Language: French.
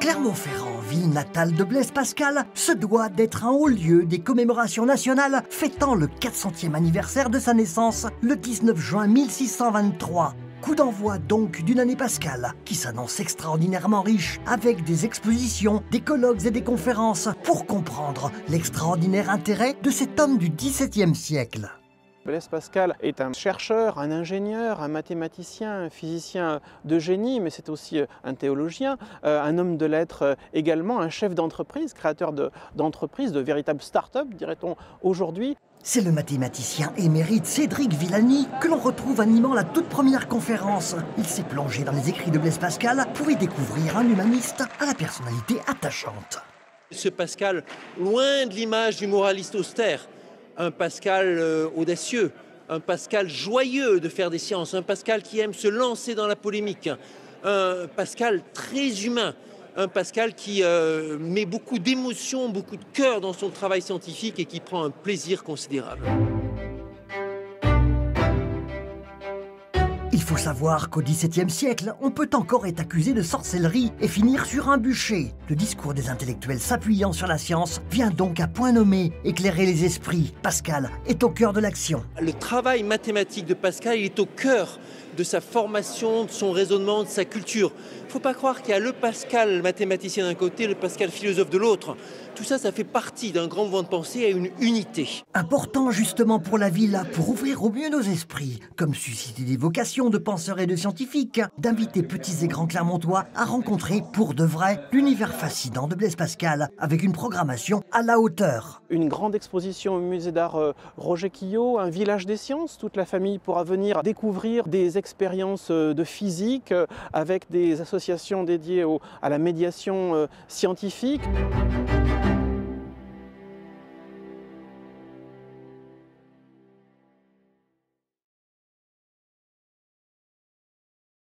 Clermont-Ferrand, ville natale de Blaise Pascal, se doit d'être un haut lieu des commémorations nationales fêtant le 400e anniversaire de sa naissance, le 19 juin 1623. Coup d'envoi donc d'une année pascale qui s'annonce extraordinairement riche avec des expositions, des colloques et des conférences pour comprendre l'extraordinaire intérêt de cet homme du XVIIe siècle. Blaise Pascal est un chercheur, un ingénieur, un mathématicien, un physicien de génie, mais c'est aussi un théologien, un homme de lettres également, un chef d'entreprise, créateur d'entreprises, de véritables start-up, dirait-on aujourd'hui. C'est le mathématicien émérite Cédric Villani que l'on retrouve animant la toute première conférence. Il s'est plongé dans les écrits de Blaise Pascal pour y découvrir un humaniste à la personnalité attachante. Ce Pascal, loin de l'image du moraliste austère, un Pascal audacieux, un Pascal joyeux de faire des sciences, un Pascal qui aime se lancer dans la polémique, un Pascal très humain, un Pascal qui met beaucoup d'émotion, beaucoup de cœur dans son travail scientifique et qui prend un plaisir considérable. Il faut savoir qu'au XVIIe siècle, on peut encore être accusé de sorcellerie et finir sur un bûcher. Le discours des intellectuels s'appuyant sur la science vient donc à point nommé éclairer les esprits. Pascal est au cœur de l'action. Le travail mathématique de Pascal, il est au cœur de sa formation, de son raisonnement, de sa culture. Il ne faut pas croire qu'il y a le Pascal mathématicien d'un côté, le Pascal philosophe de l'autre. Tout ça, ça fait partie d'un grand mouvement de pensée et une unité. Important justement pour la ville, pour ouvrir au mieux nos esprits, comme susciter des vocations de penseurs et de scientifiques, d'inviter petits et grands Clermontois à rencontrer pour de vrai l'univers fascinant de Blaise Pascal, avec une programmation à la hauteur. Une grande exposition au musée d'art Roger Quillot, un village des sciences, toute la famille pourra venir découvrir des expériences de physique avec des associations dédiées à la médiation scientifique.